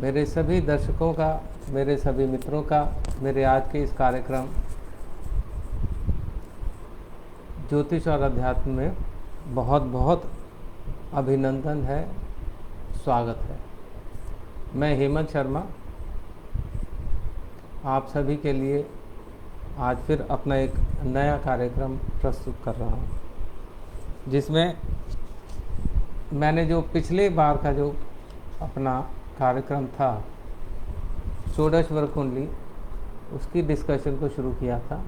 मेरे सभी दर्शकों का, मेरे सभी मित्रों का, मेरे आज के इस कार्यक्रम ज्योतिष और अध्यात्म में बहुत बहुत अभिनंदन है, स्वागत है। मैं हेमंत शर्मा आप सभी के लिए आज फिर अपना एक नया कार्यक्रम प्रस्तुत कर रहा हूँ, जिसमें मैंने जो पिछले बार का जो अपना कार्यक्रम था षोडश वर्ग कुंडली, उसकी डिस्कशन को शुरू किया था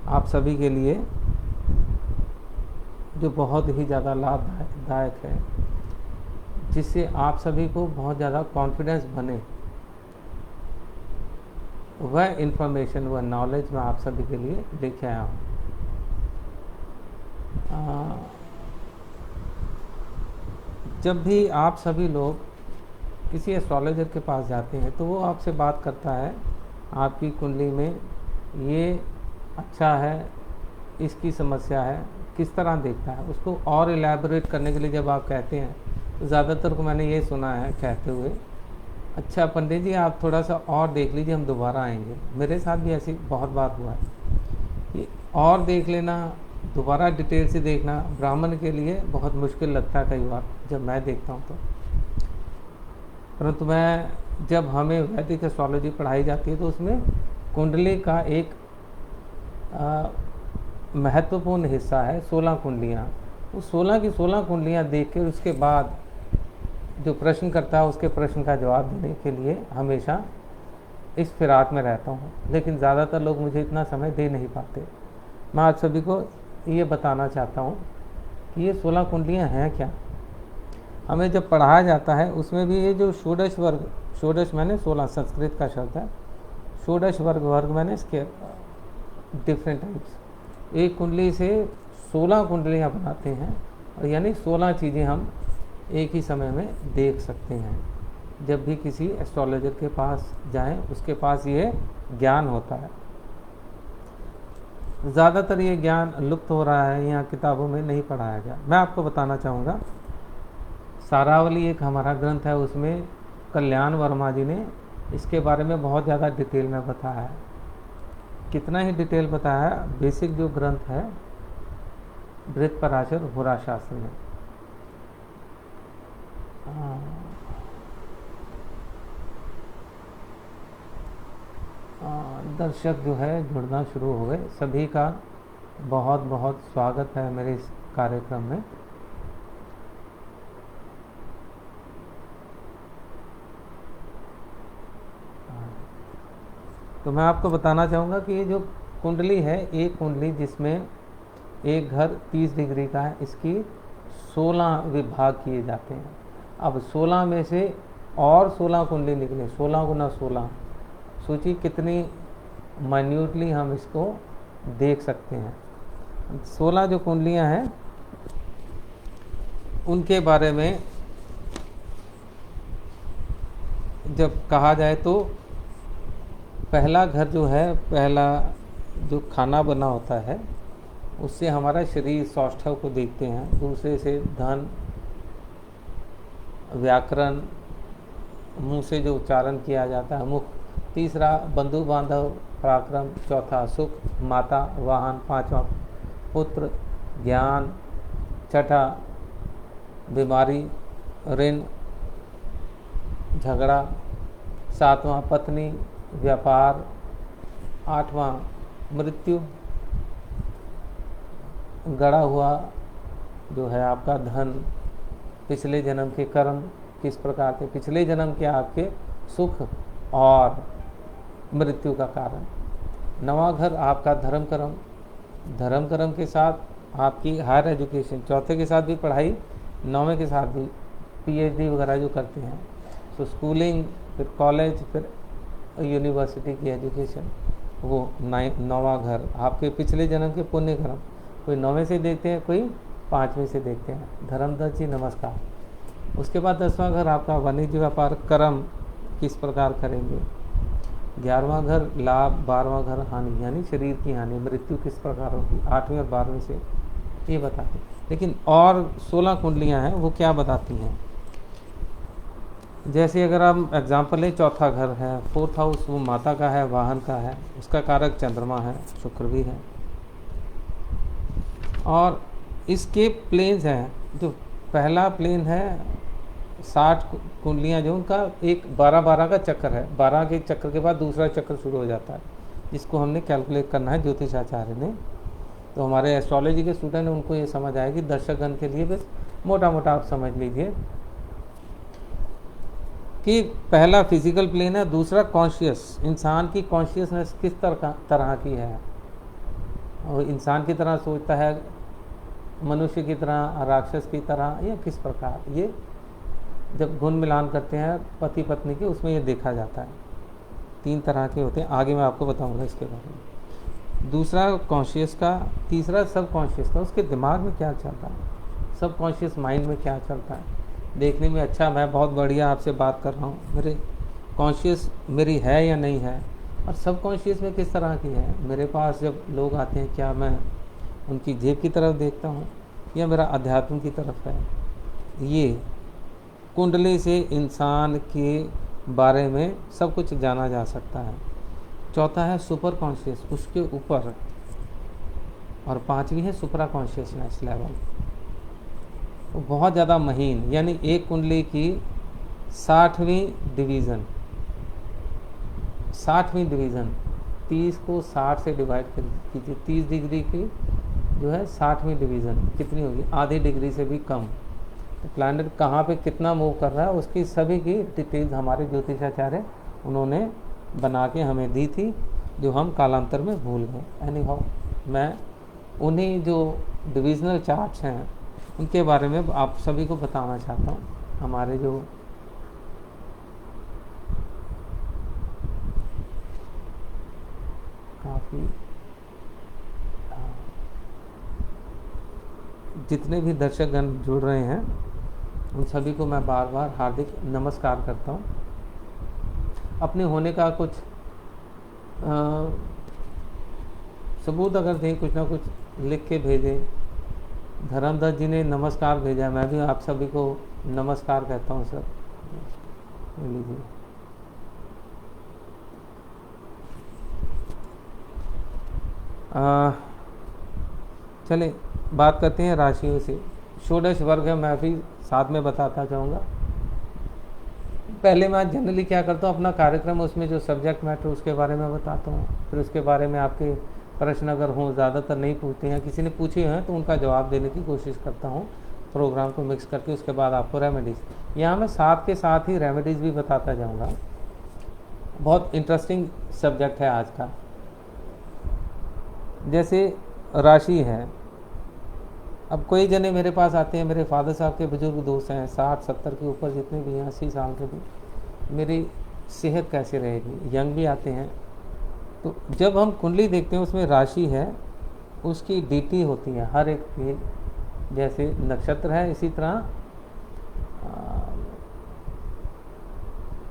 आप सभी के लिए, जो बहुत ही ज़्यादा लाभदायक है, जिससे आप सभी को बहुत ज़्यादा कॉन्फिडेंस बने। वह इन्फॉर्मेशन, वह नॉलेज मैं आप सभी के लिए लेके आया हूँ। जब भी आप सभी लोग किसी एस्ट्रोलॉजर के पास जाते हैं तो वो आपसे बात करता है, आपकी कुंडली में ये अच्छा है, इसकी समस्या है, किस तरह देखता है। उसको और इलेबोरेट करने के लिए जब आप कहते हैं तो ज़्यादातर को मैंने ये सुना है कहते हुए, अच्छा पंडित जी आप थोड़ा सा और देख लीजिए, हम दोबारा आएंगे। मेरे साथ भी ऐसी बहुत बार हुआ है कि और देख लेना, दोबारा डिटेल से देखना ब्राह्मण के लिए बहुत मुश्किल लगता है कई बार जब मैं देखता हूँ तो। परंतु मैं जब हमें वैदिक एस्ट्रोलॉजी पढ़ाई जाती है तो उसमें कुंडली का एक महत्वपूर्ण हिस्सा है 16 कुंडलियाँ। उस 16 की 16 कुंडलियाँ देख के उसके बाद जो प्रश्न करता है उसके प्रश्न का जवाब देने के लिए हमेशा इस फिराक में रहता हूँ, लेकिन ज़्यादातर लोग मुझे इतना समय दे नहीं पाते। मैं आज सभी को ये बताना चाहता हूँ कि ये 16 कुंडलियाँ हैं क्या। हमें जब पढ़ाया जाता है उसमें भी ये जो षोडश वर्ग, षोडश मैंने 16 संस्कृत का शब्द है, षोडश वर्ग मैंने इसके डिफरेंट टाइप्स, एक कुंडली से 16 कुंडलियाँ बनाते हैं, और यानी 16 चीज़ें हम एक ही समय में देख सकते हैं। जब भी किसी एस्ट्रोलॉजर के पास जाएं उसके पास ये ज्ञान होता है। ज़्यादातर ये ज्ञान लुप्त हो रहा है, यहाँ किताबों में नहीं पढ़ाया गया। मैं आपको बताना चाहूँगा, सारावली एक हमारा ग्रंथ है, उसमें कल्याण वर्मा जी ने इसके बारे में बहुत ज़्यादा डिटेल में बताया है। कितना ही डिटेल बताया है, बेसिक जो ग्रंथ है बृहत पराशर होरा शास्त्र में। दर्शक जो है जुड़ना शुरू हो गए, सभी का बहुत बहुत स्वागत है मेरे इस कार्यक्रम में। तो मैं आपको बताना चाहूँगा कि ये जो कुंडली है, एक कुंडली जिसमें एक घर 30 डिग्री का है, इसकी 16 विभाग किए जाते हैं। अब 16 में से और 16 कुंडली निकले, 16 गुना 16, सोचिए कितनी माइन्यूटली हम इसको देख सकते हैं। 16 जो कुंडलियां हैं उनके बारे में जब कहा जाए तो पहला घर जो है, पहला जो खाना बना होता है उससे हमारा शरीर सौष्ठव को देखते हैं। दूसरे से धन, व्याकरण, मुंह से जो उच्चारण किया जाता है मुख, तीसरा बंधु बांधव पराक्रम, चौथा सुख, माता, वाहन, पांचवा पुत्र, ज्ञान, छठा बीमारी, ऋण, झगड़ा, सातवां पत्नी, व्यापार, आठवां मृत्यु, गड़ा हुआ जो है आपका धन, पिछले जन्म के कर्म किस प्रकार के, पिछले जन्म के आपके सुख और मृत्यु का कारण। नवा घर आपका धर्म कर्म, धर्म कर्म के साथ आपकी हायर एजुकेशन, चौथे के साथ भी पढ़ाई, नौवें के साथ भी पीएचडी वगैरह जो करते हैं, तो स्कूलिंग, फिर कॉलेज, फिर यूनिवर्सिटी की एजुकेशन, वो नौवां घर आपके पिछले जन्म के पुण्य कर्म। कोई 9वें से देखते हैं, कोई 5वें से देखते हैं। धर्मदत्त जी नमस्कार। उसके बाद 10वां घर आपका वाणिज्य व्यापार कर्म किस प्रकार करेंगे। 11वां घर लाभ, 12वां घर हानि यानी शरीर की हानि, मृत्यु किस प्रकार होगी। 8वें और 12वें से ये बताते। लेकिन और 16 कुंडलियां हैं, वो क्या बताती हैं। जैसे अगर हम एग्जांपल लें, चौथा घर है, फोर्थ हाउस, वो माता का है, वाहन का है, उसका कारक चंद्रमा है, शुक्र भी है। और इसके प्लेन्स हैं, जो पहला प्लेन है 60 कुंडलियाँ, जो उनका एक 12-12 का चक्कर है, 12 के चक्कर के बाद दूसरा चक्कर शुरू हो जाता है, जिसको हमने कैलकुलेट करना है ज्योतिषाचार्य ने। तो हमारे एस्ट्रोलॉजी के स्टूडेंट, उनको ये समझ आएगी, दर्शकगण के लिए बस मोटा मोटा आप समझ लीजिए कि पहला फिजिकल प्लेन है, दूसरा कॉन्शियस, इंसान की कॉन्शियसनेस किस तरह की है, और इंसान की तरह सोचता है, मनुष्य की तरह, राक्षस की तरह, या किस प्रकार। ये जब गुण मिलान करते हैं पति पत्नी के, उसमें ये देखा जाता है। 3 तरह के होते हैं, आगे मैं आपको बताऊंगा इसके बारे में। दूसरा कॉन्शियस का, तीसरा सब कॉन्शियस का, उसके दिमाग में क्या चलता है, सब कॉन्शियस माइंड में क्या चलता है। देखने में अच्छा, मैं बहुत बढ़िया आपसे बात कर रहा हूँ, मेरे कॉन्शियस मेरी है या नहीं है, और सब कॉन्शियस में किस तरह की है। मेरे पास जब लोग आते हैं, क्या मैं उनकी जेब की तरफ देखता हूँ, या मेरा अध्यात्म की तरफ है। ये कुंडली से इंसान के बारे में सब कुछ जाना जा सकता है। चौथा है सुपर कॉन्शियस, उसके ऊपर, और 5वीं है सुपरा कॉन्शियसनेस लेवल, वो बहुत ज़्यादा महीन, यानी एक कुंडली की 60वीं डिवीज़न, 60वीं डिवीज़न, 30 को 60 से डिवाइड कर कीजिए, 30 डिग्री की जो है 60वीं डिवीज़न कितनी होगी, आधी डिग्री से भी कम। तो प्लैनेट कहाँ पे कितना मूव कर रहा है, उसकी सभी की डिटेल्स हमारे ज्योतिषाचार्य उन्होंने बना के हमें दी थी, जो हम कालांतर में भूल गए। एनी हाउ, मैं उन्हीं जो डिविजनल चार्ट्स हैं उनके बारे में आप सभी को बताना चाहता हूँ। हमारे जो काफ़ी जितने भी दर्शकगण जुड़ रहे हैं, उन सभी को मैं बार बार हार्दिक नमस्कार करता हूँ। अपने होने का कुछ सबूत अगर दें, कुछ ना कुछ लिख के भेजें। धर्मदत्त जी ने नमस्कार भेजा, मैं भी आप सभी को नमस्कार कहता हूँ सर। लीजिए, चले बात करते हैं राशियों से। षोडश वर्ग है, मैं भी साथ में बताता जाऊँगा। पहले मैं जनरली क्या करता हूँ, अपना कार्यक्रम, उसमें जो सब्जेक्ट मैटर उसके बारे में बताता हूँ, फिर उसके बारे में आपके प्रश्न अगर हों, ज़्यादातर नहीं पूछते हैं, किसी ने पूछे हैं तो उनका जवाब देने की कोशिश करता हूँ प्रोग्राम को मिक्स करके। उसके बाद आपको रेमेडीज़, यहाँ मैं साथ के साथ ही रेमेडीज़ भी बताता जाऊँगा। बहुत इंटरेस्टिंग सब्जेक्ट है आज का। जैसे राशि है, अब कोई जने मेरे पास आते हैं, मेरे फादर साहब के बुजुर्ग दोस्त हैं, 60-70 के ऊपर जितने भी हैं, 80 साल के भी, मेरी सेहत कैसे रहेगी, यंग भी आते हैं। तो जब हम कुंडली देखते हैं, उसमें राशि है, उसकी डीटी होती है हर एक की, जैसे नक्षत्र है, इसी तरह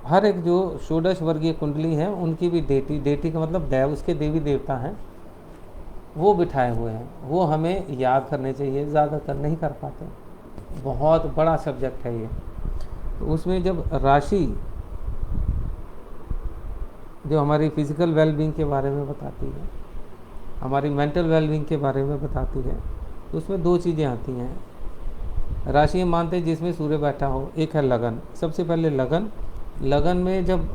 हर एक जो षोडश वर्गीय कुंडली है उनकी भी डेटी का मतलब दैव, उसके देवी देवता हैं, वो बिठाए हुए हैं। वो हमें याद करने चाहिए, ज़्यादातर नहीं कर पाते। बहुत बड़ा सब्जेक्ट है ये। तो उसमें जब राशि जो हमारी फिजिकल वेलबींग के बारे में बताती है, हमारी मेंटल वेलबींग के बारे में बताती है, तो उसमें 2 चीज़ें आती हैं। राशि हम मानते हैं जिसमें सूर्य बैठा हो। एक है लगन, सबसे पहले लगन। लगन में जब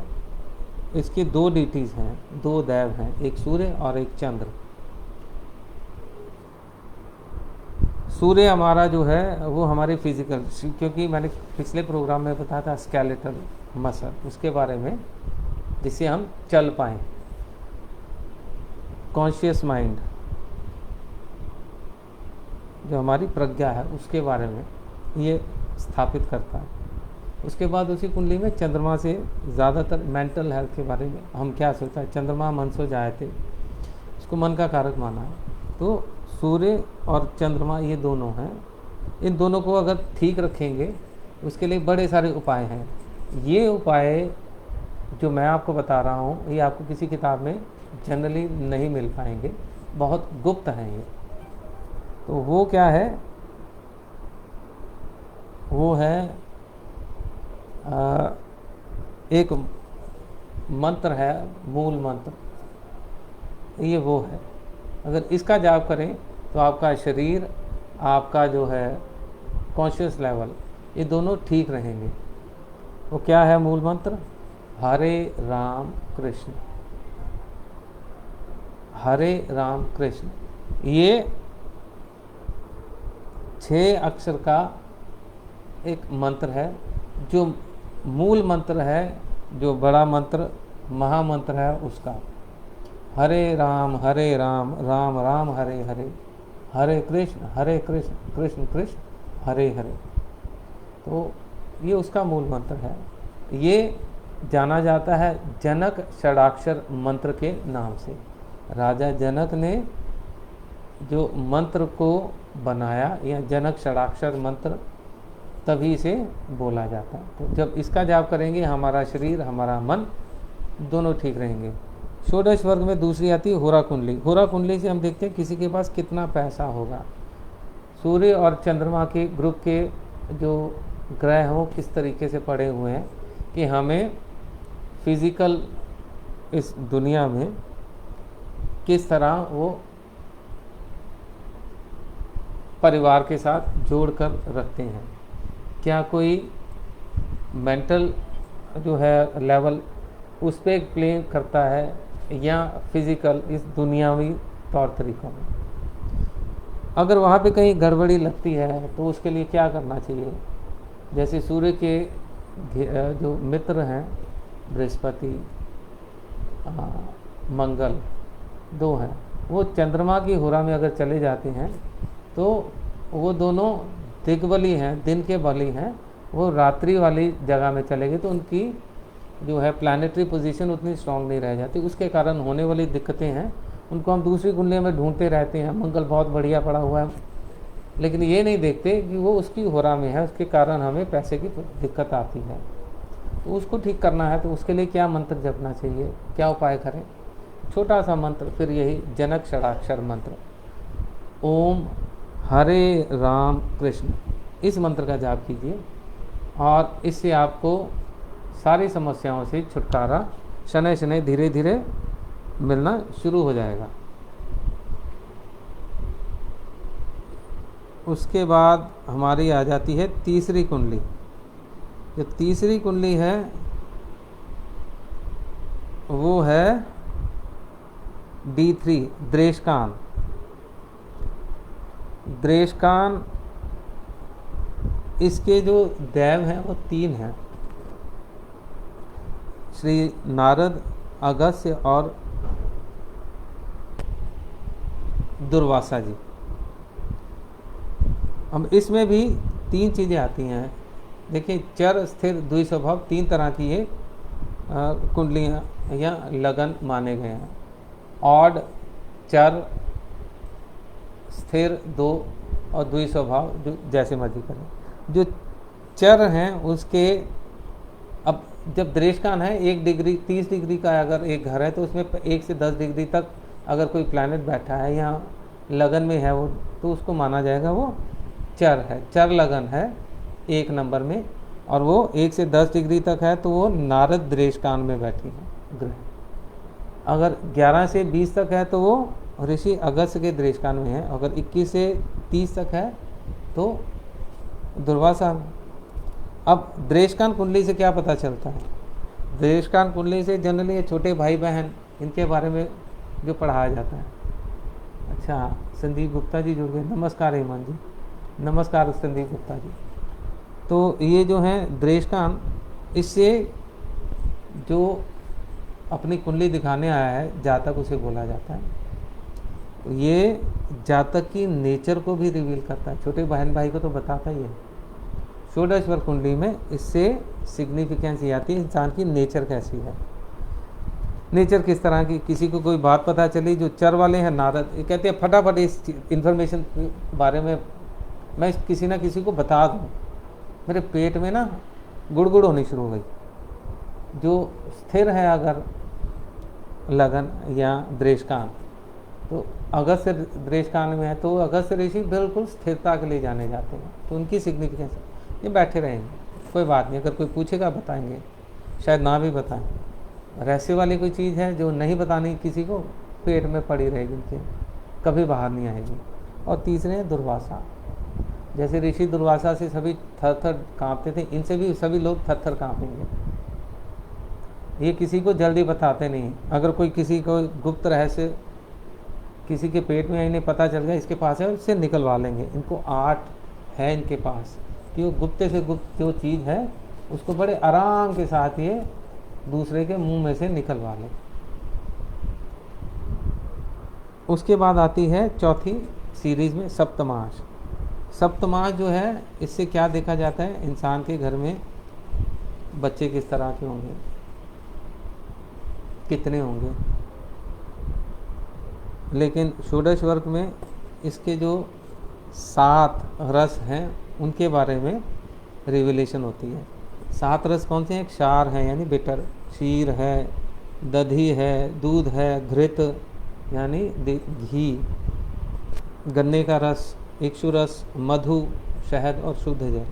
इसके 2 डीटीज़ हैं, 2 दैव हैं, एक सूर्य और एक चंद्र। सूर्य हमारा जो है वो हमारे फिजिकल, क्योंकि मैंने पिछले प्रोग्राम में बताया था स्केलेटल मसल, उसके बारे में, जिससे हम चल पाएँ। कॉन्शियस माइंड जो हमारी प्रज्ञा है, उसके बारे में ये स्थापित करता है। उसके बाद उसी कुंडली में चंद्रमा से ज़्यादातर मेंटल हेल्थ के बारे में हम क्या सोचता है, चंद्रमा मन सो जाए थे, उसको मन का कारक माना है। तो सूर्य और चंद्रमा ये दोनों हैं, इन दोनों को अगर ठीक रखेंगे, उसके लिए बड़े सारे उपाय हैं। ये उपाय जो मैं आपको बता रहा हूँ, ये आपको किसी किताब में जनरली नहीं मिल पाएंगे, बहुत गुप्त हैं ये। तो वो क्या है, वो है एक मंत्र है, मूल मंत्र, ये वो है। अगर इसका जाप करें तो आपका शरीर, आपका जो है कॉन्शियस लेवल, ये दोनों ठीक रहेंगे। वो क्या है मूल मंत्र? हरे राम कृष्ण, हरे राम कृष्ण। ये 6 अक्षर का एक मंत्र है, जो मूल मंत्र है, जो बड़ा मंत्र महामंत्र है उसका। हरे राम राम राम हरे हरे, हरे कृष्ण कृष्ण कृष्ण हरे हरे। तो ये उसका मूल मंत्र है। ये जाना जाता है जनक षडाक्षर मंत्र के नाम से। राजा जनक ने जो मंत्र को बनाया, या जनक षडाक्षर मंत्र, तभी से बोला जाता है। तो जब इसका जाप करेंगे हमारा शरीर, हमारा मन दोनों ठीक रहेंगे। षोडश वर्ग में दूसरी आती है होरा कुंडली। होरा कुंडली से हम देखते हैं किसी के पास कितना पैसा होगा। सूर्य और चंद्रमा के ग्रुप के जो ग्रह हों किस तरीके से पड़े हुए हैं कि हमें फिजिकल इस दुनिया में किस तरह वो परिवार के साथ जोड़कर रखते हैं। क्या कोई मेंटल जो है लेवल उस पर प्ले करता है, या फिजिकल इस दुनियावी तौर तरीकों में। अगर वहाँ पे कहीं गड़बड़ी लगती है तो उसके लिए क्या करना चाहिए? जैसे सूर्य के जो मित्र हैं बृहस्पति, मंगल, 2 हैं, वो चंद्रमा की होरा में अगर चले जाते हैं तो वो दोनों दिग्बली हैं, दिन के बली हैं, वो रात्रि वाली जगह में चले गए तो उनकी जो है प्लानिटरी पोजीशन उतनी स्ट्रांग नहीं रह जाती। उसके कारण होने वाली दिक्कतें हैं, उनको हम दूसरी कुंडली में ढूंढते रहते हैं। मंगल बहुत बढ़िया पड़ा हुआ है, लेकिन ये नहीं देखते कि वो उसकी होरा में है, उसके कारण हमें पैसे की दिक्कत आती है। तो उसको ठीक करना है तो उसके लिए क्या मंत्र जपना चाहिए, क्या उपाय करें? छोटा सा मंत्र, फिर यही जनक षडाक्षर मंत्र, ओम हरे राम कृष्ण, इस मंत्र का जाप कीजिए और इससे आपको सारी समस्याओं से छुटकारा शनै शनै धीरे धीरे मिलना शुरू हो जाएगा। उसके बाद हमारी आ जाती है तीसरी कुंडली। जो तीसरी कुंडली है वो है D3 द्रेशकान। द्रेशकान, इसके जो देव हैं वो 3 हैं, श्री नारद, अगस्त्य और दुर्वासा जी। हम इसमें भी 3 चीज़ें आती हैं। देखिए, चर, स्थिर, द्विस्वभाव, 3 तरह की ये कुंडलियाँ या लगन माने गए हैं। ऑड, चर, स्थिर 2 और द्विस्वभाव जो जैसे मर्जी करें। जो चर हैं उसके, अब जब द्रेशकान है 1 डिग्री 30 डिग्री का अगर एक घर है तो उसमें 1 से 10 डिग्री तक अगर कोई प्लैनेट बैठा है या लगन में है वो, तो उसको माना जाएगा वो चर है। चर लगन है 1 नंबर में, और वो 1 से 10 डिग्री तक है तो वो नारद द्रेशकान में बैठी है ग्रह। अगर 11 से 20 तक है तो वो ऋषि अगस्त्य के द्रेशकान में है। अगर 21 से 30 तक है तो दुर्वासा में। अब द्रेशकान कुंडली से क्या पता चलता है? द्रेशकान कुंडली से जनरली ये छोटे भाई बहन इनके बारे में जो पढ़ाया जाता है। अच्छा, संदीप गुप्ता जी जुड़ गए, नमस्कार हेमंत जी, नमस्कार संदीप गुप्ता जी। तो ये जो है द्रेशकान, इससे जो अपनी कुंडली दिखाने आया है जातक उसे बोला जाता है। तो ये जातक की नेचर को भी रिवील करता है, छोटे बहन भाई को तो बताता ही है। षोडशवर कुंडली में इससे सिग्निफिकेंस ये आती है इंसान की नेचर कैसी है, नेचर किस तरह की। किसी को कोई बात पता चली, जो चर वाले हैं नारद, ये कहते हैं फटाफट इस इन्फॉर्मेशन के बारे में मैं किसी ना किसी को बता दूं। मेरे पेट में ना गुड़गुड़ होनी शुरू हो गई। जो स्थिर है अगर लगन या द्रेशकान, तो अगस्त्य द्रेशकान में है तो अगस्त्य ऋषि बिल्कुल स्थिरता के लिए जाने जाते हैं। तो उनकी सिग्निफिकेंस, ये बैठे रहेंगे, कोई बात नहीं, अगर कोई पूछेगा बताएंगे। शायद ना भी बताएं। रहस्य वाली कोई चीज़ है जो नहीं बतानी किसी को, पेट में पड़ी रहेगी उनके, कभी बाहर नहीं आएगी। और तीसरे हैं दुर्वासा। जैसे ऋषि दुर्वासा से सभी थर थर काँपते थे, इनसे भी सभी लोग थर थर काँपेंगे। ये किसी को जल्दी बताते नहीं। अगर कोई किसी को गुप्त रहस्य किसी के पेट में इन्हें पता चल गया इसके पास है, उससे निकलवा लेंगे। इनको आर्ट है इनके पास कि वो गुप्त से गुप्त जो चीज़ है उसको बड़े आराम के साथ ये दूसरे के मुंह में से निकलवा लें। उसके बाद आती है चौथी सीरीज में सप्तमाश। सप्तमाश जो है, इससे क्या देखा जाता है, इंसान के घर में बच्चे किस तरह के होंगे, कितने होंगे। लेकिन षोडश वर्ग में इसके जो 7 रस हैं उनके बारे में रिविलेशन होती है। 7 रस कौन से हैं? क्षार है यानी बिटर, क्षीर है, दधी है, दूध है, घृत यानी घी, गन्ने का रस, इक्षु रस, मधु, शहद और शुद्ध जल।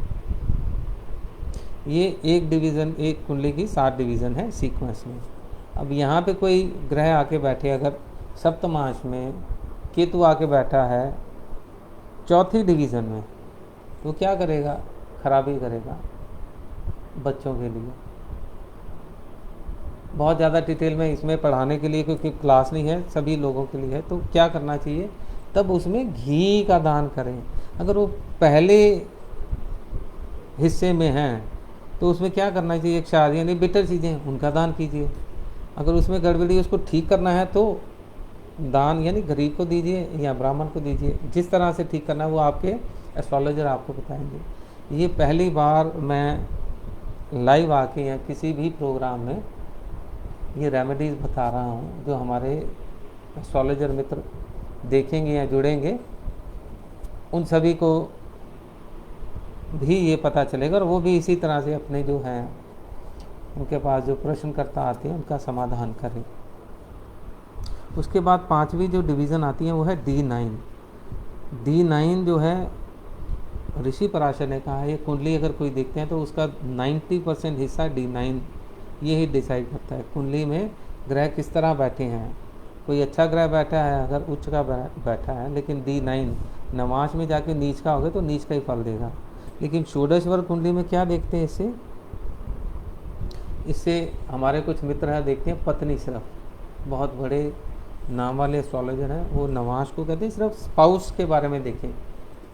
ये एक डिवीज़न, एक कुंडली की 7 डिवीज़न है सीक्वेंस में। अब यहाँ पे कोई ग्रह आके बैठे, अगर सप्तमांश में केतु आके बैठा है चौथी डिवीज़न में, तो क्या करेगा? खराबी करेगा बच्चों के लिए। बहुत ज़्यादा डिटेल में इसमें पढ़ाने के लिए क्योंकि क्लास नहीं है, सभी लोगों के लिए है, तो क्या करना चाहिए? तब उसमें घी का दान करें। अगर वो पहले हिस्से में हैं तो उसमें क्या करना चाहिए? क्षार यानी बिटर चीज़ें, उनका दान कीजिए। अगर उसमें गड़बड़ी उसको ठीक करना है तो दान यानी गरीब को दीजिए या ब्राह्मण को दीजिए। जिस तरह से ठीक करना है वो आपके एस्ट्रोलॉजर आपको बताएंगे। ये पहली बार मैं लाइव आके या किसी भी प्रोग्राम में ये रेमेडीज़ बता रहा हूँ, जो हमारे एस्ट्रोलॉजर मित्र देखेंगे या जुड़ेंगे उन सभी को भी ये पता चलेगा और वो भी इसी तरह से अपने जो हैं उनके पास जो प्रश्नकर्ता आते हैं उनका समाधान करें। उसके बाद 5वीं जो डिवीज़न आती है वो है D9। D9 जो है ऋषि पराशर ने कहा है, ये कुंडली अगर कोई देखते हैं तो उसका 90% हिस्सा D9 ये ही डिसाइड करता है कुंडली में ग्रह किस तरह बैठे हैं। कोई अच्छा ग्रह बैठा है, अगर उच्च का बैठा है, लेकिन D9 नवांश में जाके नीच का होगा तो नीच का ही फल देगा। लेकिन षोडश वर्ग कुंडली में क्या देखते हैं? इससे हमारे कुछ मित्र हैं, देखते हैं पत्नी सिर्फ, बहुत बड़े नाम वाले एस्ट्रोलॉजर हैं, वो नवांश को कहते हैं सिर्फ स्पाउस के बारे में देखें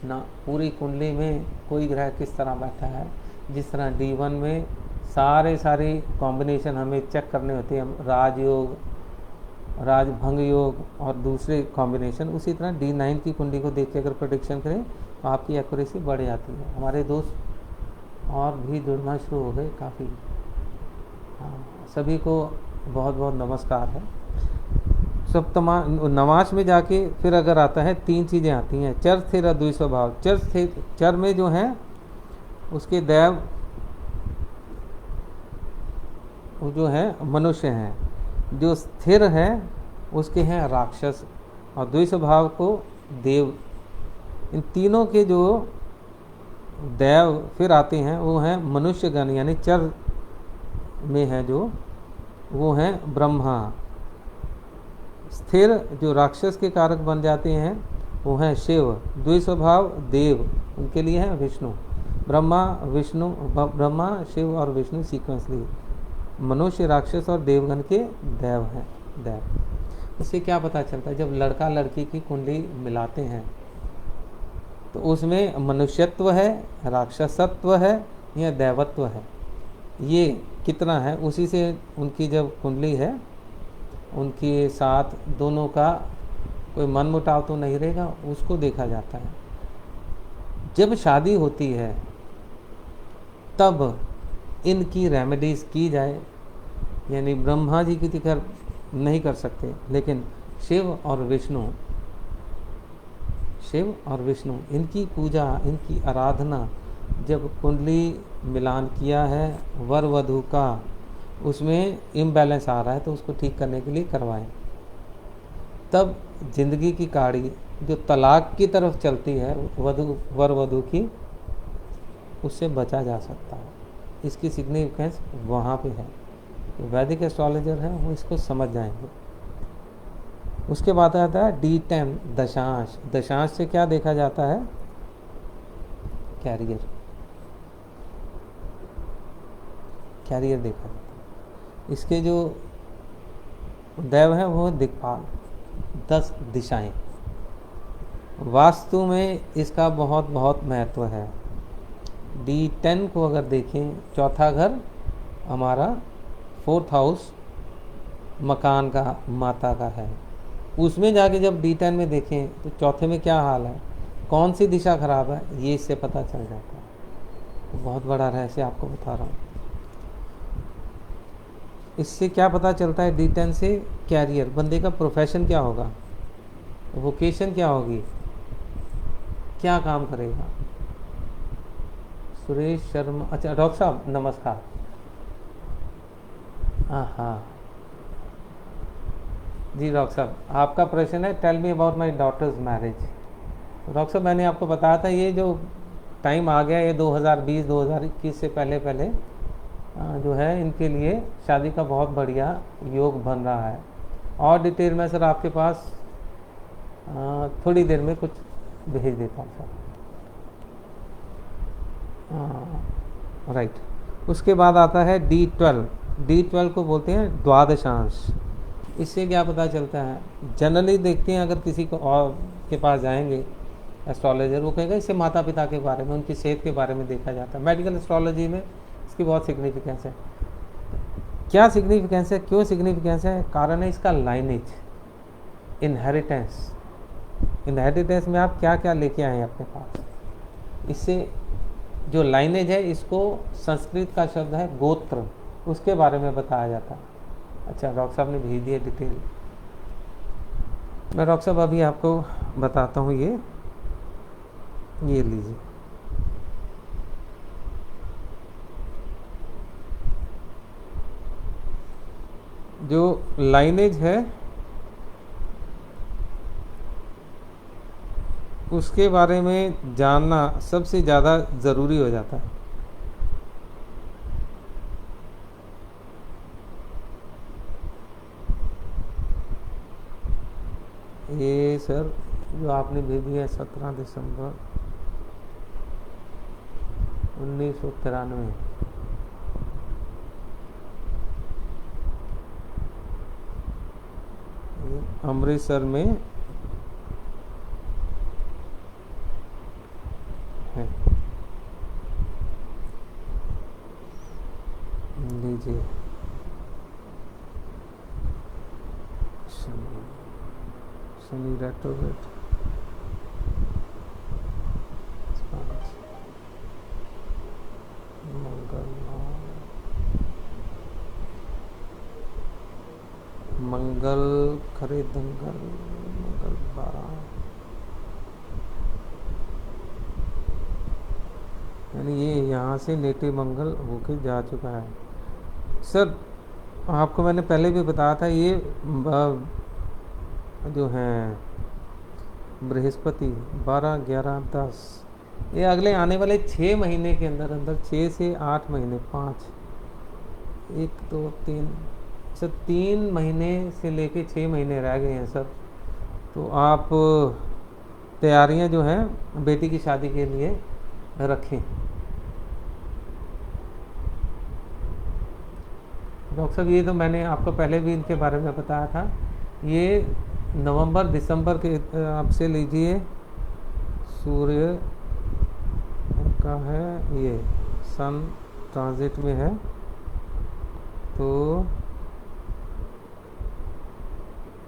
ना, पूरी कुंडली में कोई ग्रह किस तरह बैठा है। जिस तरह D1 में सारे कॉम्बिनेशन हमें चेक करने होते हैं, राजयोग, राजभंग योग और दूसरे कॉम्बिनेशन, उसी तरह D9 की कुंडली को देख के अगर प्रेडिक्शन करें तो आपकी एक्यूरेसी बढ़ जाती है। हमारे दोस्त और भी जुड़ना शुरू हो गए काफ़ी। सभी को बहुत बहुत नमस्कार है। नवांश में जाके फिर अगर आता है 3 चीज़ें आती हैं, चर स्थिर और द्विस्वभाव। चर में जो है उसके दैव वो जो है मनुष्य हैं, जो स्थिर है उसके हैं राक्षस और द्विस्वभाव को देव। इन तीनों के जो देव फिर आते हैं वो हैं मनुष्यगण, यानी चर में है जो वो हैं ब्रह्मा। स्थिर जो राक्षस के कारक बन जाते हैं वो हैं शिव। द्विस्वभाव देव, उनके लिए है विष्णु। ब्रह्मा शिव और विष्णु सीक्वेंसली, मनुष्य राक्षस और देवगण के देव हैं देव। इससे क्या पता चलता है? जब लड़का लड़की की कुंडली मिलाते हैं तो उसमें मनुष्यत्व है, राक्षसत्व है या दैवत्व है, ये कितना है, उसी से उनकी जब कुंडली है उनके साथ दोनों का कोई मनमुटाव तो नहीं रहेगा, उसको देखा जाता है। जब शादी होती है तब इनकी रेमेडीज़ की जाए, यानी ब्रह्मा जी की तो नहीं कर सकते, लेकिन शिव और विष्णु इनकी पूजा, इनकी आराधना जब कुंडली मिलान किया है वर वधू का, उसमें इम्बैलेंस आ रहा है तो उसको ठीक करने के लिए करवाएं। तब जिंदगी की गाड़ी जो तलाक की तरफ चलती है वर वधू की, उससे बचा जा सकता है। इसकी सिग्निफिकेंस वहाँ पे है। वैदिक एस्ट्रोलॉजर हैं वो इसको समझ जाएंगे। उसके बाद आता है D10 दशांश। दशांश से क्या देखा जाता है? कैरियर, कैरियर देखा जाता है। इसके जो देव हैं वो दिक्पाल, 10 दिशाएं। वास्तु में इसका बहुत बहुत महत्व है। D10 को अगर देखें, चौथा घर हमारा 4th हाउस मकान का, माता का है। उसमें जाके जब D10 में देखें तो चौथे में क्या हाल है, कौन सी दिशा खराब है, ये इससे पता चल जाता है। तो बहुत बड़ा रहस्य आपको बता रहा हूँ। इससे क्या पता चलता है? D10 से कैरियर, बंदे का प्रोफेशन क्या होगा, वोकेशन क्या होगी, क्या काम करेगा। सुरेश शर्मा, अच्छा डॉक्टर साहब नमस्कार। हाँ जी डॉक्टर साहब, आपका प्रश्न है tell me about my daughter's marriage. Doctor साहब मैंने आपको बताया था ये जो टाइम आ गया, ये 2020-2021 से पहले पहले जो है इनके लिए शादी का बहुत बढ़िया योग बन रहा है। और डिटेल में सर आपके पास थोड़ी देर में कुछ भेज देता हूँ सर। राइट। उसके बाद आता है D12। D12 को बोलते हैं द्वादशांश। इससे क्या पता चलता है? जनरली देखते हैं अगर किसी को और के पास जाएंगे एस्ट्रोलॉजर, वो कहेगा इससे माता पिता के बारे में, उनकी सेहत के बारे में देखा जाता है। मेडिकल एस्ट्रोलॉजी में इसकी बहुत सिग्निफिकेंस है। क्या सिग्निफिकेंस है, क्यों सिग्निफिकेंस है? कारण है इसका लाइनेज, इनहेरिटेंस। इनहेरिटेंस में आप क्या क्या लेके आए हैं अपने पास। इससे जो लाइनेज है, इसको संस्कृत का शब्द है गोत्र, उसके बारे में बताया जाता है। अच्छा डॉक्टर साहब ने भेज दिया डिटेल। मैं डॉक्टर साहब अभी आपको बताता हूँ। ये लीजिए, जो लाइनेज है उसके बारे में जानना सबसे ज़्यादा ज़रूरी हो जाता है। ये सर जो आपने भेजी है 17 दिसंबर 1993, अमृतसर में है। लीजिए, शनि रेट्रोग्रेड, मंगल खरे दंगल, मंगल 12, यानी ये यहाँ से नेटिव मंगल होके जा चुका है। सर आपको मैंने पहले भी बताया था, ये जो हैं बृहस्पति 12, 11, 10, ये अगले आने वाले 6 महीने के अंदर अंदर, 6 से 8 महीने, 5, 1, 2, 3, सर 3 महीने से लेके 6 महीने रह गए हैं सर। तो आप तैयारियां जो हैं बेटी की शादी के लिए रखें। डॉक्टर साहब ये तो मैंने आपको पहले भी इनके बारे में बताया था। ये नवंबर दिसंबर के आपसे लीजिए, सूर्य का है, ये सन ट्रांजिट में है, तो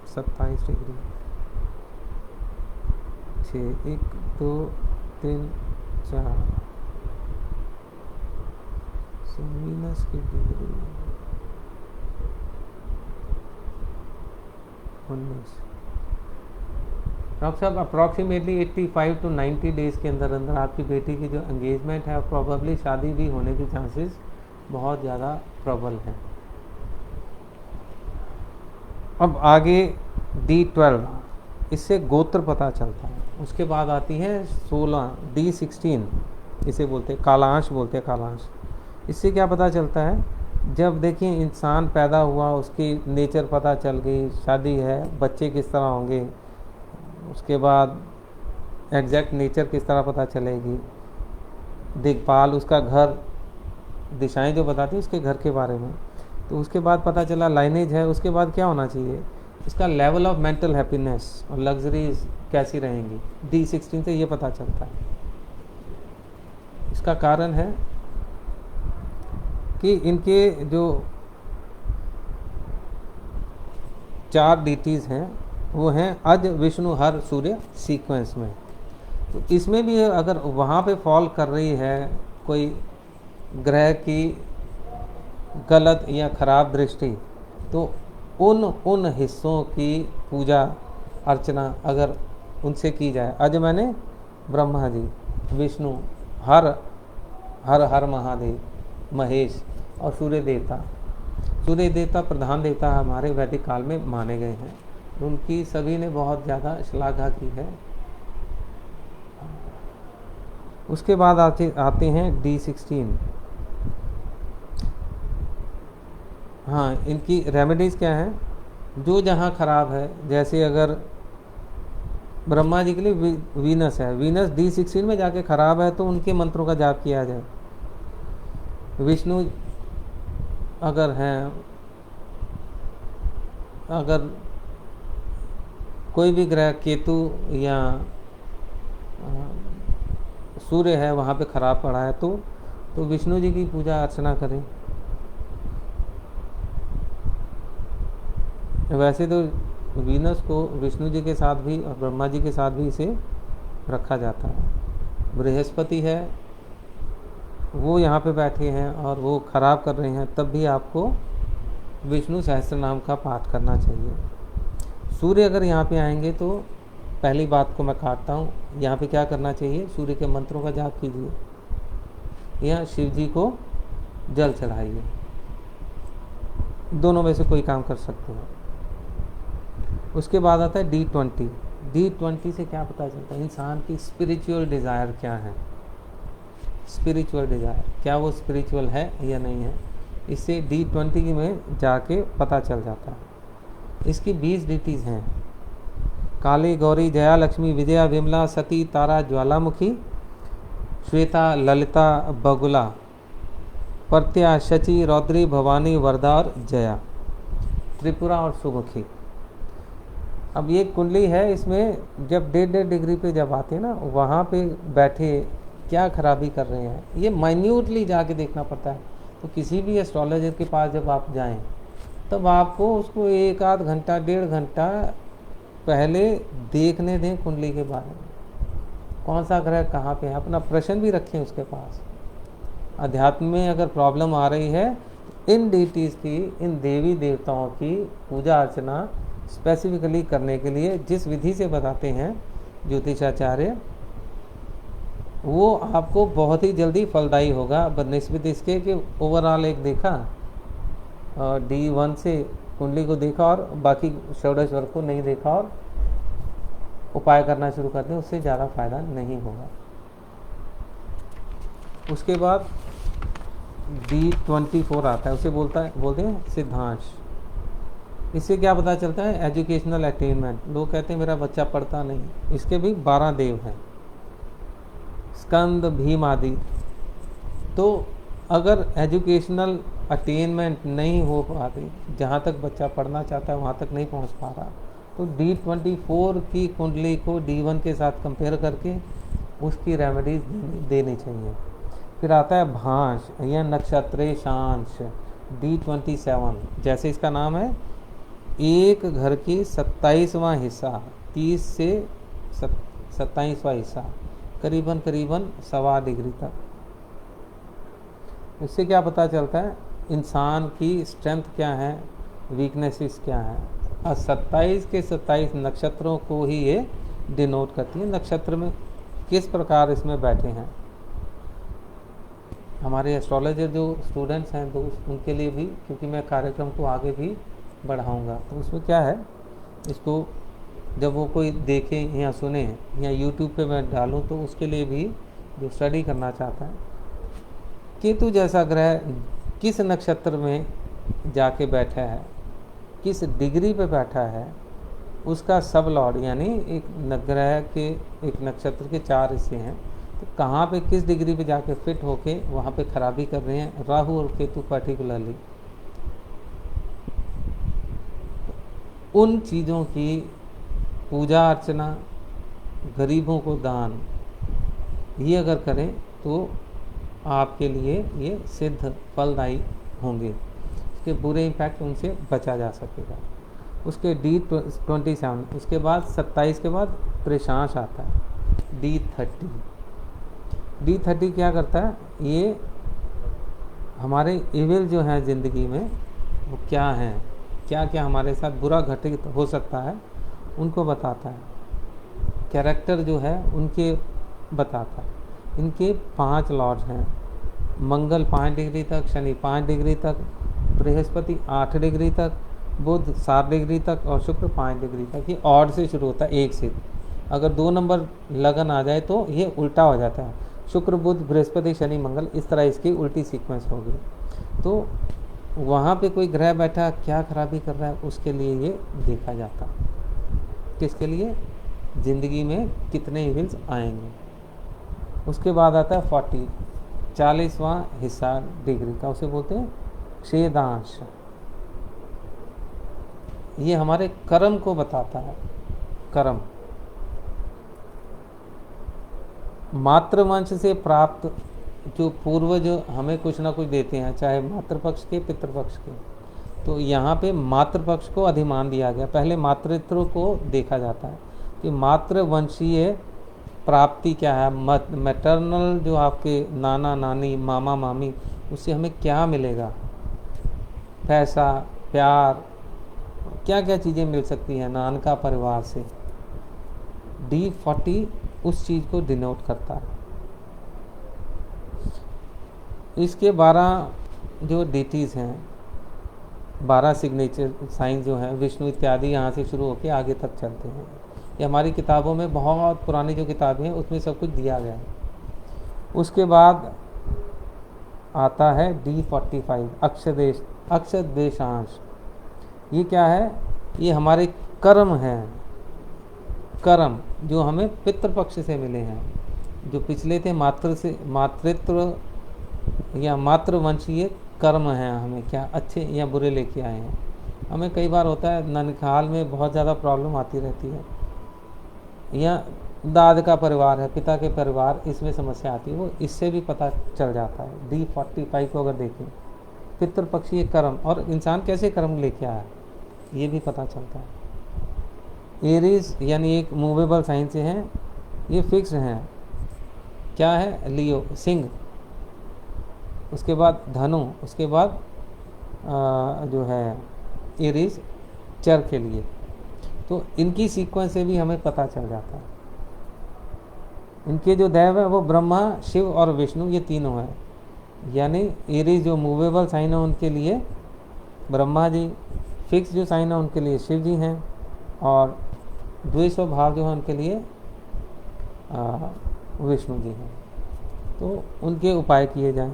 27 डिग्री, 6, 1, 2, 3, 4, वीनस की डिग्री 19। डॉक्टर साहब अप्रॉक्सीमेटली 85 to 90 डेज़ के अंदर अंदर आपकी बेटी की जो एंगेजमेंट है, प्रोबेबली शादी भी होने के चांसेस बहुत ज़्यादा प्रबल हैं। अब आगे D12, इससे गोत्र पता चलता है। उसके बाद आती है 16, D16, इसे बोलते हैं कालांश, बोलते हैं कालांश। इससे क्या पता चलता है? जब देखिए इंसान पैदा हुआ, उसकी नेचर पता चल गई, शादी है, बच्चे किस तरह होंगे, उसके बाद एग्जैक्ट नेचर किस तरह पता चलेगी, देखभाल, उसका घर, दिशाएं जो बताती है उसके घर के बारे में, तो उसके बाद पता चला लाइनेज है, उसके बाद क्या होना चाहिए, इसका लेवल ऑफ मेंटल हैप्पीनेस और लग्जरीज कैसी रहेंगी, D16 से ये पता चलता है। इसका कारण है कि इनके जो 4 डीटीज हैं वो हैं अज, विष्णु, हर, सूर्य सीक्वेंस में। तो इसमें भी अगर वहाँ पे फॉल कर रही है कोई ग्रह की गलत या खराब दृष्टि, तो उन हिस्सों की पूजा अर्चना अगर उनसे की जाए, अज मैंने ब्रह्मा जी, विष्णु, हर हर हर महादेव, महेश और सूर्य देवता। सूर्य देवता प्रधान देवता हमारे वैदिक काल में माने गए हैं, उनकी सभी ने बहुत ज़्यादा श्लाघा की है। उसके बाद आते हैं D16। हाँ, इनकी रेमेडीज़ क्या है, जो जहाँ खराब है, जैसे अगर ब्रह्मा जी के लिए वीनस है, वीनस D16 में जाके खराब है तो उनके मंत्रों का जाप किया जाए। विष्णु अगर हैं, अगर कोई भी ग्रह केतु या सूर्य है वहाँ पे खराब पड़ा है तो विष्णु जी की पूजा अर्चना करें। वैसे तो वीनस को विष्णु जी के साथ भी और ब्रह्मा जी के साथ भी इसे रखा जाता है। बृहस्पति है, वो यहाँ पे बैठे हैं और वो खराब कर रहे हैं, तब भी आपको विष्णु सहस्त्र नाम का पाठ करना चाहिए। सूर्य अगर यहाँ पे आएंगे तो पहली बात को मैं काटता हूँ, यहाँ पे क्या करना चाहिए, सूर्य के मंत्रों का जाप कीजिए या शिव जी को जल चढ़ाइए, दोनों में से कोई काम कर सकते हो। उसके बाद आता है D20। D20 से क्या पता चलता है, इंसान की स्पिरिचुअल डिज़ायर क्या है, स्पिरिचुअल डिज़ायर क्या वो स्पिरिचुअल है या नहीं है, इससे D20 में जाके पता चल जाता है। इसकी 20 डीटीज़ हैं, काली, गौरी, जया, लक्ष्मी, विजया, विमला, सती, तारा, ज्वालामुखी, श्वेता, ललिता, बगुला, प्रत्या, शची, रौद्री, भवानी, वरदा और जया, त्रिपुरा और सुमुखी। अब ये कुंडली है, इसमें जब 1.5 डिग्री पे जब आते हैं ना, वहाँ पे बैठे क्या खराबी कर रहे हैं, ये माइन्यूटली जाके देखना पड़ता है। तो किसी भी एस्ट्रोलॉजर के पास जब आप जाएं तब आपको उसको 1 आध घंटा 1.5 घंटा पहले देखने दें कुंडली के बारे में, कौन सा ग्रह कहाँ पे है, अपना प्रश्न भी रखें उसके पास। अध्यात्म में अगर प्रॉब्लम आ रही है, इन डीटीज़ की, इन देवी देवताओं की पूजा अर्चना स्पेसिफिकली करने के लिए जिस विधि से बताते हैं ज्योतिषाचार्य, वो आपको बहुत ही जल्दी फलदायी होगा, बनिस्बत इसके कि ओवरऑल एक देखा और D1 से कुंडली को देखा और बाकी षोडश वर्ग को नहीं देखा और उपाय करना शुरू कर दें, उससे ज़्यादा फायदा नहीं होगा। उसके बाद D24 आता है, उसे बोलते हैं सिद्धांश। इससे क्या पता चलता है, एजुकेशनल अटेनमेंट। लोग कहते हैं मेरा बच्चा पढ़ता नहीं, इसके भी 12 देव हैं, स्कंद, भीम आदि। तो अगर एजुकेशनल अटेनमेंट नहीं हो पाती, जहाँ तक बच्चा पढ़ना चाहता है वहाँ तक नहीं पहुँच पा रहा, तो D24 की कुंडली को D1 के साथ कंपेयर करके उसकी रेमेडीज देनी चाहिए। फिर आता है भांश या नक्षत्रेशांश, D27। जैसे इसका नाम है, एक घर की 27वां हिस्सा, 30 से 27वां हिस्सा, करीबन 1.25 डिग्री तक। इससे क्या पता चलता है, इंसान की स्ट्रेंथ क्या है, वीकनेसेस क्या है। और 27 के 27 नक्षत्रों को ही ये डिनोट करती है, नक्षत्र में किस प्रकार इसमें बैठे हैं। हमारे एस्ट्रोलॉजर जो स्टूडेंट्स हैं दोस्त, उनके लिए भी, क्योंकि मैं कार्यक्रम को आगे भी बढ़ाऊंगा, तो उसमें क्या है, इसको जब वो कोई देखे या सुने या यूट्यूब पे मैं डालूं, तो उसके लिए भी जो स्टडी करना चाहता है, केतु जैसा ग्रह किस नक्षत्र में जाके बैठा है, किस डिग्री पे बैठा है, उसका सब लॉर्ड, यानी एक ग्रह के, एक नक्षत्र के 4 हिस्से हैं, तो कहाँ पे किस डिग्री पे जाके फिट होके वहाँ पे खराबी कर रहे हैं राहु और केतु पर्टिकुलरली, उन चीज़ों की पूजा अर्चना, गरीबों को दान, ये अगर करें तो आपके लिए ये सिद्ध फलदायी होंगे, इसके बुरे इम्पैक्ट उनसे बचा जा सकेगा। उसके D27, उसके बाद 27 के बाद प्रेषांश आता है D30। D30 क्या करता है, ये हमारे इविल जो हैं ज़िंदगी में वो क्या हैं, क्या क्या हमारे साथ बुरा घटित हो सकता है उनको बताता है, कैरेक्टर जो है उनके बताता है। इनके 5 लॉर्ड्स हैं, मंगल 5 डिग्री तक, शनि 5 डिग्री तक, बृहस्पति 8 डिग्री तक, बुध 7 डिग्री तक और शुक्र 5 डिग्री तक। ये ऑड से शुरू होता है, 1 से। अगर 2 नंबर लगन आ जाए तो ये उल्टा हो जाता है, शुक्र बुध बृहस्पति शनि मंगल, इस तरह इसकी उल्टी सीक्वेंस होगी। तो वहाँ पे कोई ग्रह बैठा क्या खराबी कर रहा है, उसके लिए ये देखा जाता है। किसके लिए, ज़िंदगी में कितने इविल्स आएंगे। उसके बाद आता है 40वां हिस्सा डिग्री का, उसे बोलते हैं क्षेदांश। ये हमारे कर्म को बताता है। कर्म मातृवंश से प्राप्त जो पूर्वज हमें कुछ ना कुछ देते हैं, चाहे मातृपक्ष के पितृपक्ष के, तो यहाँ पे मातृपक्ष को अधिमान दिया गया। पहले मातृत्व को देखा जाता है कि मातृवंशीय प्राप्ति क्या है, मैटरनल जो आपके नाना नानी मामा मामी, उससे हमें क्या मिलेगा, पैसा प्यार क्या क्या चीज़ें मिल सकती हैं नानका परिवार से। D40 उस चीज़ को डिनोट करता है। इसके 12 जो डेटीज़ हैं, 12 सिग्नेचर साइन जो हैं, विष्णु इत्यादि, यहाँ से शुरू होकर आगे तक चलते हैं। ये हमारी किताबों में, बहुत पुरानी जो किताबें हैं उसमें सब कुछ दिया गया है। उसके बाद आता है D45 अक्षदेशांश। ये क्या है, ये हमारे कर्म हैं, कर्म जो हमें पितृपक्ष से मिले हैं, जो पिछले थे मातृत्व या मातृवंशीय कर्म हैं, हमें क्या अच्छे या बुरे लेके आए हैं। हमें कई बार होता है ननिहाल में बहुत ज़्यादा प्रॉब्लम आती रहती है, या दाद का परिवार है, पिता के परिवार, इसमें समस्या आती है, वो इससे भी पता चल जाता है। D45 को अगर देखें, पितृपक्षीय कर्म और इंसान कैसे कर्म लेके आया ये भी पता चलता है। एरीज यानी एक मूवेबल साइन से हैं, ये फिक्स हैं, क्या है, लियो सिंह, उसके बाद धनु, उसके बाद जो है एरीज चर के लिए। तो इनकी सीक्वेंस से भी हमें पता चल जाता है। इनके जो दैव है वो ब्रह्मा, शिव और विष्णु, ये तीनों हैं। यानी एरीज जो मूवेबल साइन है उनके लिए ब्रह्मा जी, फिक्स जो साइन है उनके लिए शिव जी हैं, और द्वेषो भाव जो है उनके लिए विष्णु जी हैं। तो उनके उपाय किए जाएं।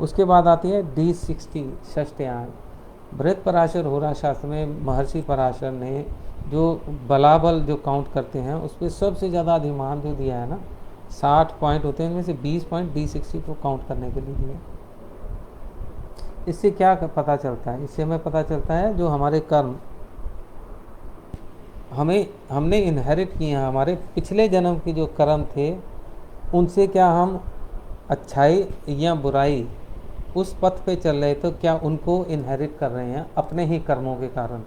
उसके बाद आती है D60 षष्ठ्यान। बृहद पराशर होरा शास्त्र में महर्षि पराशर ने जो बलाबल जो काउंट करते हैं उस पर सबसे ज़्यादा अधिमान जो दिया है ना, 60 पॉइंट होते हैं, इनमें से 20 पॉइंट D60 को काउंट करने के लिए दिए। इससे क्या पता चलता है, इससे हमें पता चलता है जो हमारे कर्म हमने इनहेरिट किए हैं, हमारे पिछले जन्म के जो कर्म थे उनसे क्या हम अच्छाई या बुराई उस पथ पे चल रहे तो क्या उनको इनहेरिट कर रहे हैं अपने ही कर्मों के कारण।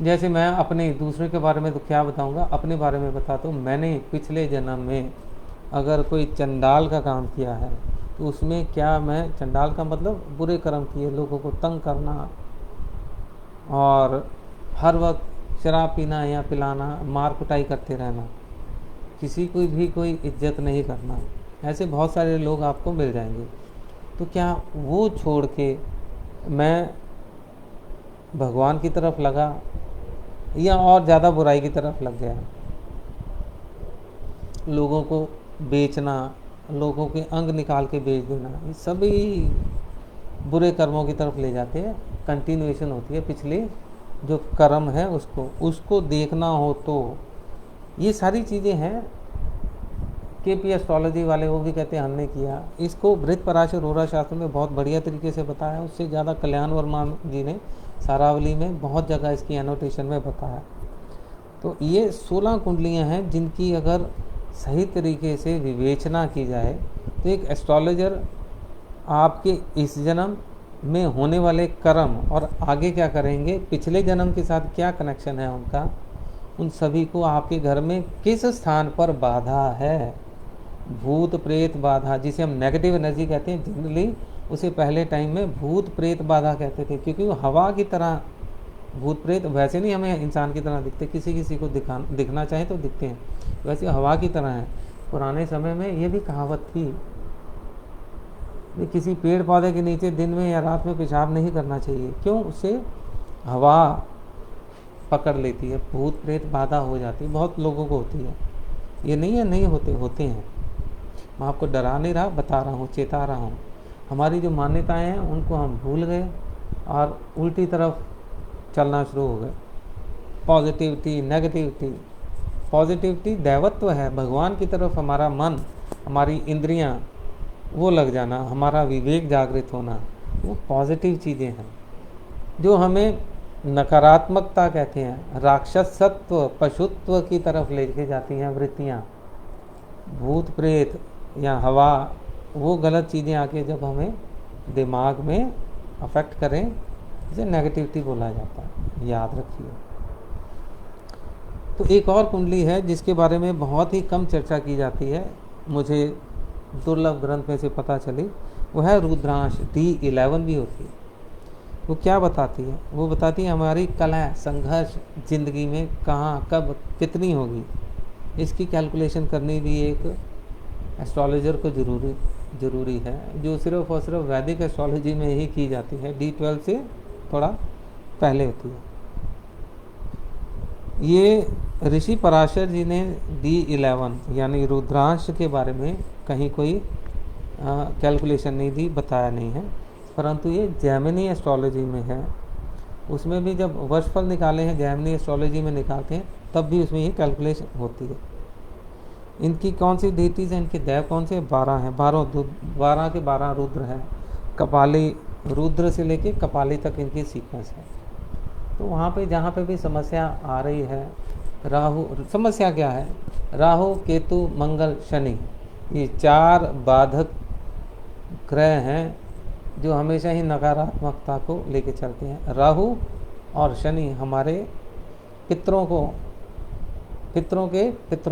जैसे मैं अपने दूसरे के बारे में तो क्या बताऊंगा, अपने बारे में बताता हूँ। मैंने पिछले जन्म में अगर कोई चंडाल का काम किया है तो उसमें क्या, मैं चंडाल का मतलब बुरे कर्म किए, लोगों को तंग करना और हर वक्त शराब पीना या पिलाना, मार कुटाई करते रहना, किसी को भी कोई इज्जत नहीं करना, ऐसे बहुत सारे लोग आपको मिल जाएंगे। तो क्या वो छोड़ के मैं भगवान की तरफ लगा या और ज़्यादा बुराई की तरफ लग गया। लोगों को बेचना, लोगों के अंग निकाल के बेच देना, ये सभी बुरे कर्मों की तरफ ले जाते हैं, कंटिन्यूएशन होती है पिछली जो कर्म है उसको देखना हो तो ये सारी चीज़ें हैं। केपी एस्ट्रोलॉजी वाले वो भी कहते हैं हमने किया इसको। बृहत पराशर रोरा शास्त्र में बहुत बढ़िया तरीके से बताया, उससे ज़्यादा कल्याण वर्मा जी ने सारावली में बहुत जगह इसकी एनोटेशन में बताया। तो ये 16 कुंडलियाँ हैं जिनकी अगर सही तरीके से विवेचना की जाए तो एक एस्ट्रोलॉजर आपके इस जन्म में होने वाले कर्म और आगे क्या करेंगे, पिछले जन्म के साथ क्या कनेक्शन है उनका, उन सभी को आपके घर में किस स्थान पर बाधा है, भूत प्रेत बाधा जिसे हम नेगेटिव एनर्जी कहते हैं, जनरली उसे पहले टाइम में भूत प्रेत बाधा कहते थे क्योंकि वो हवा की तरह, भूत प्रेत वैसे नहीं हमें इंसान की तरह दिखते, किसी किसी को दिखना चाहे तो दिखते हैं, वैसे हवा की तरह है। पुराने समय में ये भी कहावत थी कि किसी पेड़ पौधे के नीचे दिन में या रात में पेशाब नहीं करना चाहिए, क्यों, उससे हवा पकड़ लेती है, भूत प्रेत बाधा हो जाती है, बहुत लोगों को होती है। ये नहीं है नहीं होते हैं। मैं आपको डरा नहीं रहा, बता रहा हूँ, चेता रहा हूँ। हमारी जो मान्यताएं हैं उनको हम भूल गए और उल्टी तरफ चलना शुरू हो गए। पॉजिटिविटी नेगेटिविटी, पॉजिटिविटी दैवत्व है, भगवान की तरफ हमारा मन, हमारी इंद्रियां वो लग जाना, हमारा विवेक जागृत होना, वो पॉजिटिव चीज़ें हैं। जो हमें नकारात्मकता कहते हैं, राक्षसत्व पशुत्व की तरफ लेके जाती हैं वृत्तियाँ, भूत प्रेत या हवा, वो गलत चीज़ें आके जब हमें दिमाग में अफेक्ट करें, इसे नेगेटिविटी बोला जाता है, याद रखिए। तो एक और कुंडली है जिसके बारे में बहुत ही कम चर्चा की जाती है, मुझे दुर्लभ ग्रंथ में से पता चली, वो है रुद्रांश, D11 भी होती है। वो क्या बताती है, वो बताती है हमारी कला संघर्ष जिंदगी में कहाँ कब कितनी होगी, इसकी कैलकुलेशन करनी भी एक एस्ट्रोलॉजर को ज़रूरी है, जो सिर्फ और सिर्फ वैदिक एस्ट्रोलॉजी में ही की जाती है, D12 से थोड़ा पहले होती है। ये ऋषि पराशर जी ने D11 यानी रुद्रांश के बारे में कहीं कोई कैलकुलेशन नहीं दी, बताया नहीं है, परंतु ये जैमिनी एस्ट्रोलॉजी में है। उसमें भी जब वर्षफल निकाले हैं जैमिनी एस्ट्रोलॉजी में निकालते हैं तब भी उसमें ये कैलकुलेशन होती है। इनकी कौन सी डेटीज हैं, इनके देव कौन से, 12 हैं, 12 के 12 रुद्र हैं। कपाली रुद्र से लेके कपाली तक इनकी सीक्वेंस है। तो वहाँ पे जहाँ पे भी समस्या आ रही है, राहु, समस्या क्या है, राहु केतु मंगल शनि, ये 4 बाधक ग्रह हैं जो हमेशा ही नकारात्मकता को लेके चलते हैं। राहु और शनि हमारे पितरों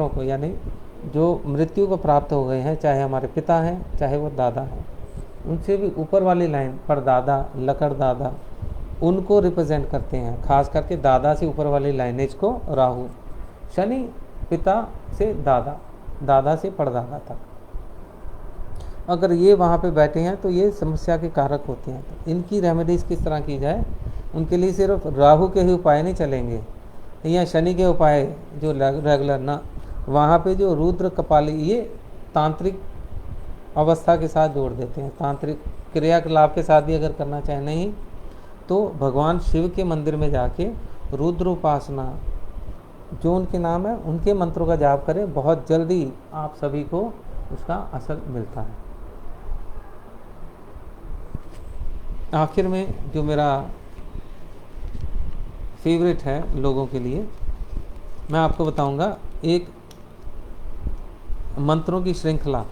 को यानी जो मृत्यु को प्राप्त हो गए हैं, चाहे हमारे पिता हैं चाहे वो दादा हैं, उनसे भी ऊपर वाली लाइन परदादा लकड़दादा, उनको रिप्रेजेंट करते हैं, खास करके दादा से ऊपर वाली लाइनेज को राहु। शनि पिता से दादा, दादा से परदादा तक, अगर ये वहाँ पे बैठे हैं तो ये समस्या के कारक होते हैं। तो इनकी रेमेडीज़ किस तरह की जाए, उनके लिए सिर्फ राहु के ही उपाय नहीं चलेंगे या शनि के उपाय जो रेगुलर ना, वहाँ पे जो रुद्र कपाली ये तांत्रिक अवस्था के साथ जोड़ देते हैं, तांत्रिक क्रियाकलाप के साथ भी अगर करना चाहे, नहीं तो भगवान शिव के मंदिर में जाके रुद्र उपासना जो उनके नाम है उनके मंत्रों का जाप करें, बहुत जल्दी आप सभी को उसका असर मिलता है। आखिर में जो मेरा फेवरेट है लोगों के लिए, मैं आपको बताऊंगा एक मंत्रों की श्रृंखला,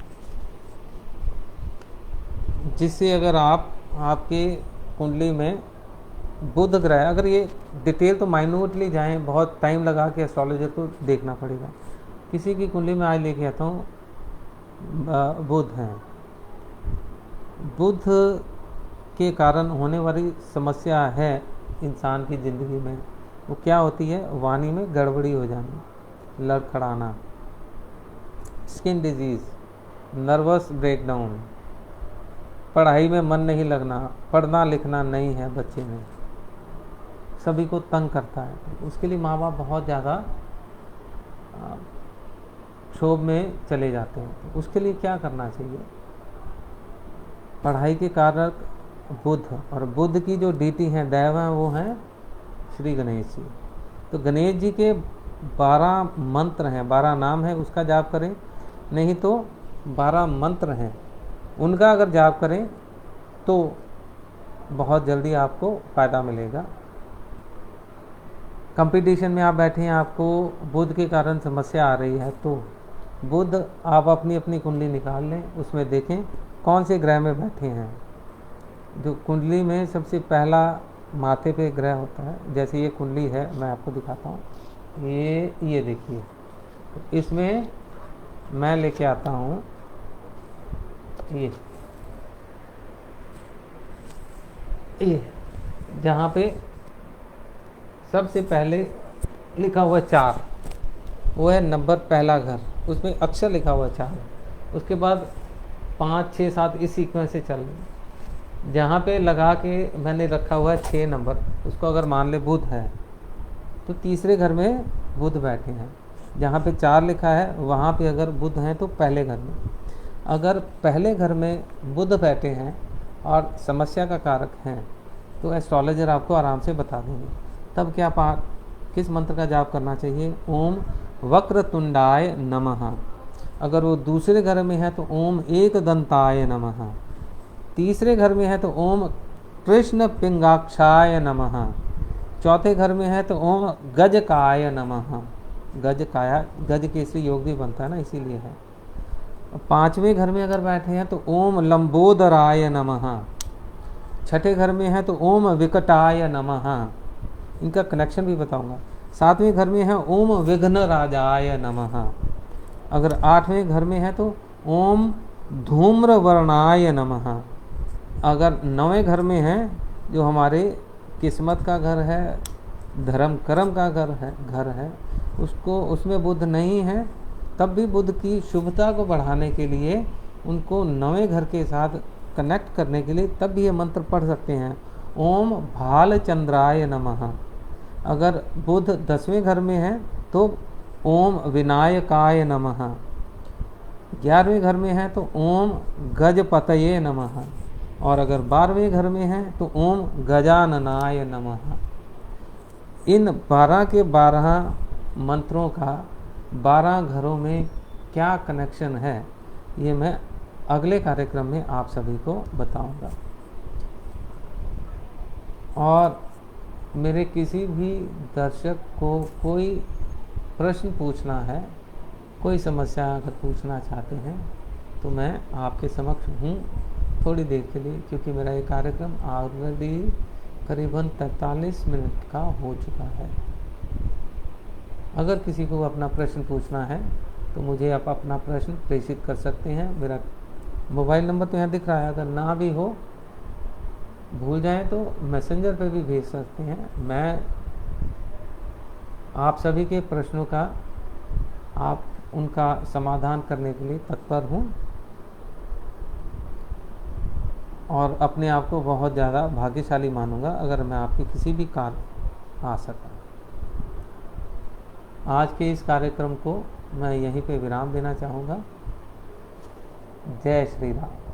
जिससे अगर आपके कुंडली में बुध ग्रह, अगर ये डिटेल तो माइन्यूटली जाएं, बहुत टाइम लगा के एस्ट्रोलॉजर को देखना पड़ेगा। किसी की कुंडली में आज लेके आता हूँ बुध हैं, बुध के कारण होने वाली समस्या है इंसान की ज़िंदगी में, वो क्या होती है, वाणी में गड़बड़ी हो जानी, लड़खड़ाना, स्किन डिजीज़, नर्वस ब्रेकडाउन, पढ़ाई में मन नहीं लगना, पढ़ना लिखना नहीं है बच्चे में, सभी को तंग करता है। उसके लिए माँ बाप बहुत ज़्यादा क्षोभ में चले जाते हैं। उसके लिए क्या करना चाहिए, पढ़ाई के कारक बुध, और बुध की जो डीटी हैं, दैव हैं, वो हैं श्री गणेश जी। तो गणेश जी के 12 मंत्र हैं, 12 नाम है, उसका जाप करें, नहीं तो 12 मंत्र हैं उनका अगर जाप करें तो बहुत जल्दी आपको फ़ायदा मिलेगा। कंपटीशन में आप बैठे हैं, आपको बुध के कारण समस्या आ रही है, तो बुध आप अपनी अपनी कुंडली निकाल लें, उसमें देखें कौन से ग्रह में बैठे हैं। जो कुंडली में सबसे पहला माथे पे ग्रह होता है, जैसे ये कुंडली है, मैं आपको दिखाता हूँ, ये देखिए, तो इसमें मैं लेके आता हूँ ये जहाँ पे सबसे पहले लिखा हुआ 4, वो है नंबर पहला घर, उसमें अक्षर लिखा हुआ 4, उसके बाद 5, 6, 7 इस सीक्वेंस से चल रही। जहाँ पे लगा के मैंने रखा हुआ है 6 नंबर, उसको अगर मान ले बुध है तो तीसरे घर में बुध बैठे हैं। जहाँ पे 4 लिखा है वहाँ पे अगर बुध हैं तो पहले घर में। अगर पहले घर में बुध बैठे हैं और समस्या का कारक हैं तो एस्ट्रोलॉजर आपको आराम से बता देंगे। तब क्या किस मंत्र का जाप करना चाहिए? ओम वक्रतुंडाय नमः। अगर वो दूसरे घर में है तो ओम एकदंताय नमः। तीसरे घर में है तो ओम कृष्ण पिंगाक्षाय नमः। चौथे घर में है तो ओम गजकाय नमः। गजकाया, गज केसरी योग भी बनता है ना, इसीलिए है। 5वें घर में अगर बैठे हैं तो ओम लंबोदराय नमः। 6ठे घर में है तो ओम विकटाय नमः, इनका कनेक्शन भी बताऊंगा। 7वें घर में है ओम विघ्न राजाय नमः। अगर 8वें घर में है तो ओम धूम्र वर्णाय नमः। अगर 9वें घर में है, जो हमारे किस्मत का घर है, धर्म कर्म का घर है, उसमें बुध नहीं है, तब भी बुध की शुभता को बढ़ाने के लिए, उनको 9वें घर के साथ कनेक्ट करने के लिए तब भी ये मंत्र पढ़ सकते हैं, ओम भालचंद्राय नमः। अगर बुध 10वें घर में है तो ओम विनायकाय नमः। 11वें घर में है तो ओम गजपतये नमः। और अगर 12वें घर में है तो ओम गजाननाय नमः। इन 12 के 12 मंत्रों का 12 घरों में क्या कनेक्शन है, ये मैं अगले कार्यक्रम में आप सभी को बताऊंगा। और मेरे किसी भी दर्शक को कोई प्रश्न पूछना है, कोई समस्या अगर पूछना चाहते हैं तो मैं आपके समक्ष हूँ थोड़ी देर के लिए, क्योंकि मेरा ये कार्यक्रम ऑलरेडी करीबन 43 मिनट का हो चुका है। अगर किसी को अपना प्रश्न पूछना है तो मुझे आप अपना प्रश्न प्रेषित कर सकते हैं। मेरा मोबाइल नंबर तो यहाँ दिख रहा है, अगर ना भी हो, भूल जाएं तो मैसेंजर पे भी भेज सकते हैं। मैं आप सभी के प्रश्नों का, उनका समाधान करने के लिए तत्पर हूँ और अपने आप को बहुत ज़्यादा भाग्यशाली मानूंगा अगर मैं आपके किसी भी कार्य आ सका। आज के इस कार्यक्रम को मैं यहीं पे विराम देना चाहूँगा। जय श्री राम।